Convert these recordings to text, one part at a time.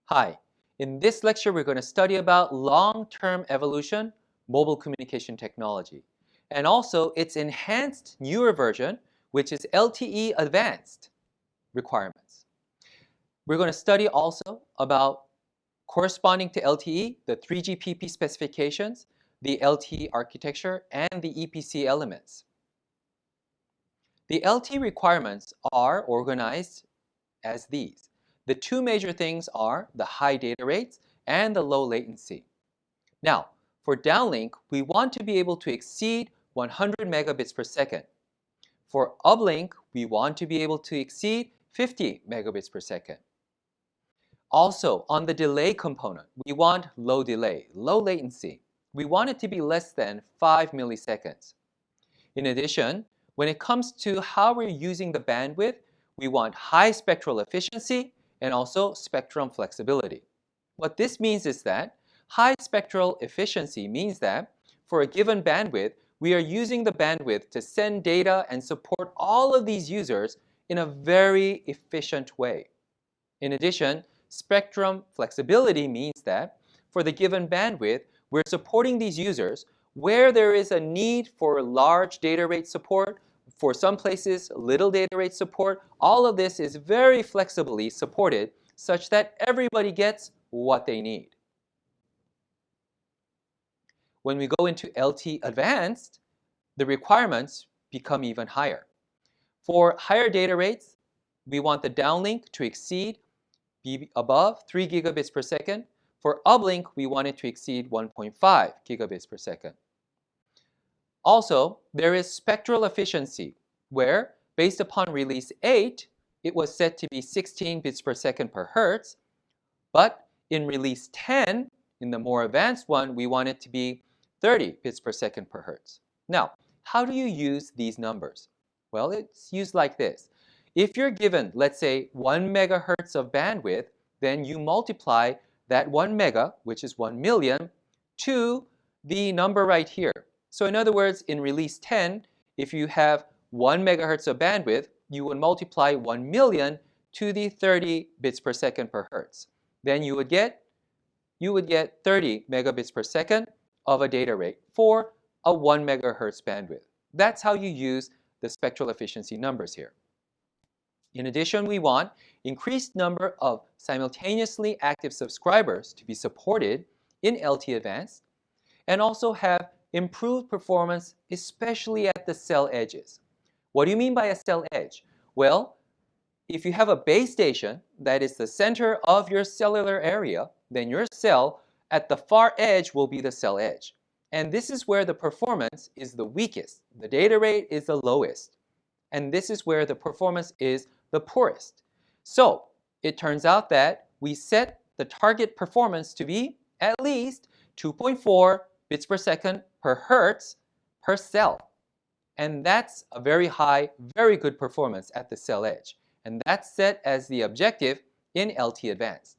Hi, in this lecture we're going to study about long-term evolution, mobile communication technology, and also its enhanced newer version, which is LTE Advanced Requirements. We're going to study also about corresponding to LTE, the 3GPP specifications, the LTE architecture, and the EPC elements. The LTE requirements are organized as these. The two major things are the high data rates and the low latency. Now, for downlink, we want to be able to exceed 100 megabits per second. For uplink, we want to be able to exceed 50 megabits per second. Also, on the delay component, we want low delay, low latency. We want it to be less than 5 milliseconds. In addition, when it comes to how we're using the bandwidth, we want high spectral efficiency and also spectrum flexibility. What this means is that high spectral efficiency means that for a given bandwidth, we are using the bandwidth to send data and support all of these users in a very efficient way. In addition, spectrum flexibility means that for the given bandwidth, we're supporting these users where there is a need for large data rate support, for some places little data rate support. All of this is very flexibly supported such that everybody gets what they need. When we go into LTE Advanced, the requirements become even higher. For higher data rates, we want the downlink to be above 3 gigabits per second. For uplink, we want it to exceed 1.5 gigabits per second. Also, there is spectral efficiency, where, based upon release 8, it was set to be 16 bits per second per hertz, but in release 10, in the more advanced one, we want it to be 30 bits per second per hertz. Now, how do you use these numbers? Well, it's used like this. If you're given, let's say, 1 megahertz of bandwidth, then you multiply that 1 mega, which is 1 million, to the number right here. So in other words, in release 10, if you have 1 megahertz of bandwidth, you would multiply 1 million to the 30 bits per second per hertz. Then you would get 30 megabits per second of a data rate for a 1 megahertz bandwidth. That's how you use the spectral efficiency numbers here. In addition, we want increased number of simultaneously active subscribers to be supported in LTE Advanced, and also have improved performance, especially at the cell edges. What do you mean by a cell edge? Well, if you have a base station that is the center of your cellular area, then your cell at the far edge will be the cell edge. And this is where the performance is the weakest. The data rate is the lowest. And this is where the performance is the poorest. So it turns out that we set the target performance to be at least 2.4 bits per second per hertz per cell. And that's a very high, very good performance at the cell edge. And that's set as the objective in LTE Advanced.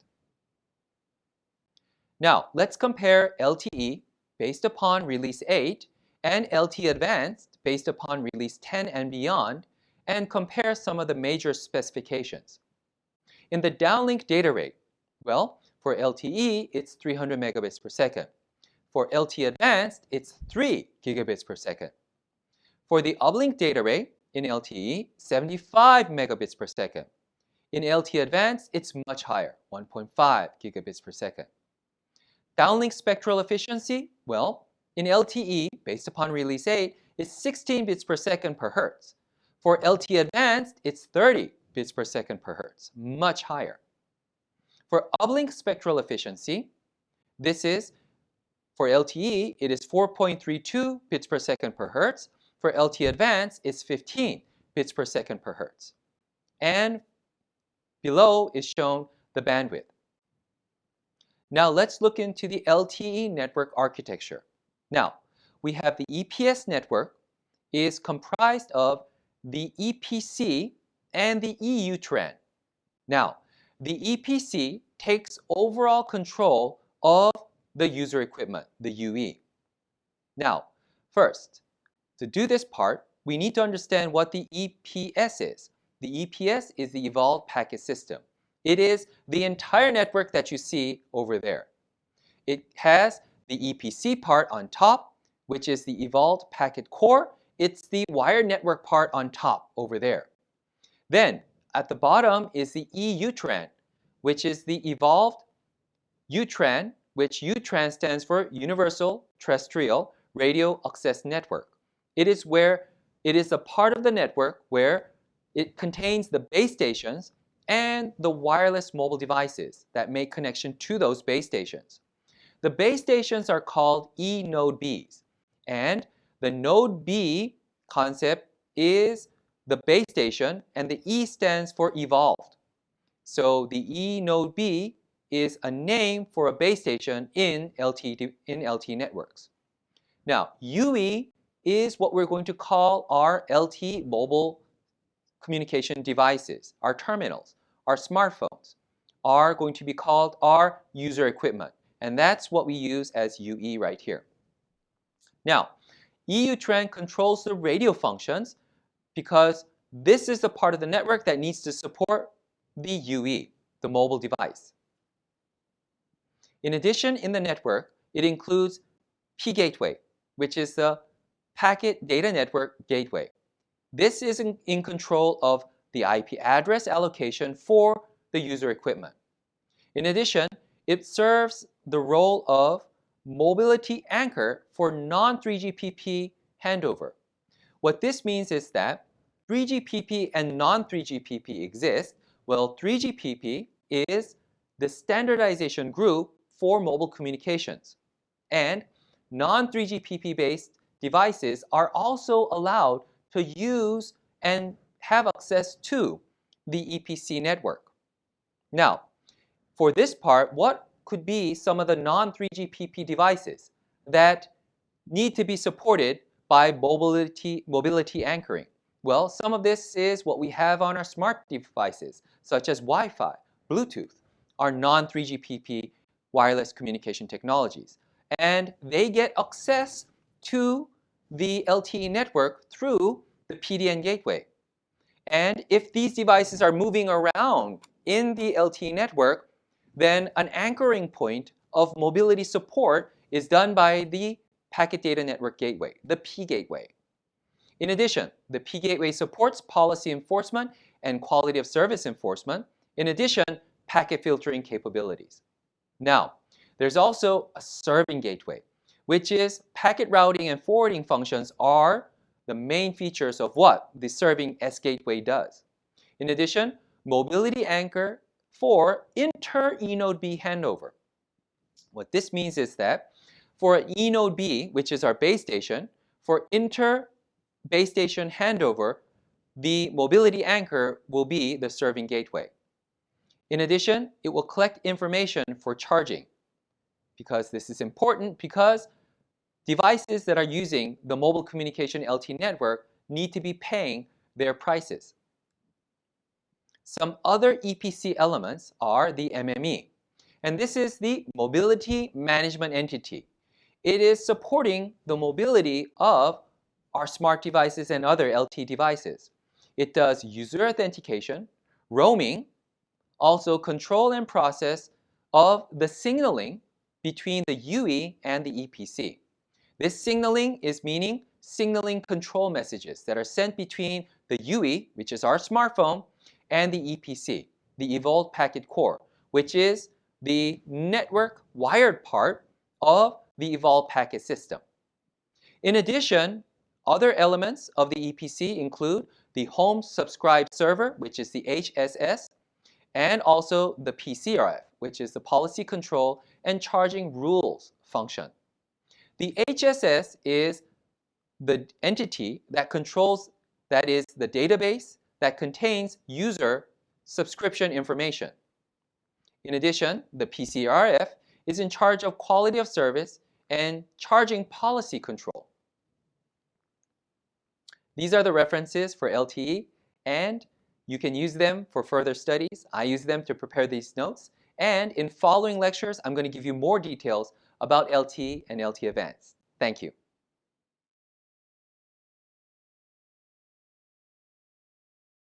Now, let's compare LTE based upon release 8 and LTE Advanced based upon release 10 and beyond, and compare some of the major specifications. In the downlink data rate, well, for LTE, it's 300 megabits per second. For LTE Advanced, it's 3 gigabits per second. For the uplink data rate in LTE, 75 megabits per second. In LTE Advanced, it's much higher, 1.5 gigabits per second. Downlink spectral efficiency, well, in LTE, based upon release 8, is 16 bits per second per hertz. For LTE Advanced, it's 30 bits per second per hertz, much higher. For uplink spectral efficiency, this is, for LTE, it is 4.32 bits per second per hertz. For LTE Advanced, it's 15 bits per second per hertz. And below is shown the bandwidth. Now let's look into the LTE Network Architecture. Now, we have the EPS network is comprised of the EPC and the EU TRAN. Now, the EPC takes overall control of the user equipment, the UE. Now, first, to do this part, we need to understand what the EPS is. The EPS is the Evolved Packet System. It is the entire network that you see over there. It has the EPC part on top, which is the Evolved Packet Core. It's the wired network part on top over there. Then at the bottom is the EUTRAN, which is the Evolved UTRAN, which UTRAN stands for Universal Terrestrial Radio Access Network. It is a part of the network where it contains the base stations and the wireless mobile devices that make connection to those base stations. The base stations are called E-Node Bs, and the Node B concept is the base station, and the E stands for evolved. So the E-Node B is a name for a base station in LTE networks. Now, UE is what we're going to call our LTE mobile communication devices. Our terminals, our smartphones are going to be called our user equipment. And that's what we use as UE right here. Now, EUTRAN controls the radio functions because this is the part of the network that needs to support the UE, the mobile device. In addition, in the network, it includes P-Gateway, which is the Packet Data Network Gateway. This is in control of the IP address allocation for the user equipment. In addition, it serves the role of mobility anchor for non-3GPP handover. What this means is that 3GPP and non-3GPP exist. Well, 3GPP is the standardization group for mobile communications. And non-3GPP based devices are also allowed to use and have access to the EPC network. Now, for this part, what could be some of the non-3GPP devices that need to be supported by mobility anchoring? Well, some of this is what we have on our smart devices, such as Wi-Fi, Bluetooth, are non-3GPP wireless communication technologies. And they get access to the LTE network through the PDN gateway. And if these devices are moving around in the LTE network, then an anchoring point of mobility support is done by the Packet Data Network Gateway, the P-Gateway. In addition, the P-Gateway supports policy enforcement and quality of service enforcement. In addition, packet filtering capabilities. Now, there's also a serving gateway, which is packet routing and forwarding functions are the main features of what the serving S-Gateway does. In addition, mobility anchor for inter-E-Node B handover. What this means is that for an E-Node B, which is our base station, for inter-base station handover, the mobility anchor will be the serving gateway. In addition, it will collect information for charging, because this is important because devices that are using the mobile communication LTE network need to be paying their prices. Some other EPC elements are the MME, and this is the Mobility Management Entity. It is supporting the mobility of our smart devices and other LTE devices. It does user authentication, roaming, also control and process of the signaling between the UE and the EPC. This signaling is meaning signaling control messages that are sent between the UE, which is our smartphone, and the EPC, the Evolved Packet Core, which is the network wired part of the Evolved Packet System. In addition, other elements of the EPC include the Home Subscribed Server, which is the HSS, and also the PCRF, which is the Policy Control and Charging Rules function. The HSS is the entity that controls, that is the database that contains user subscription information. In addition, the PCRF is in charge of quality of service and charging policy control. These are the references for LTE, and you can use them for further studies. I use them to prepare these notes. And in following lectures, I'm going to give you more details about LTE and LTE Advanced. Thank you.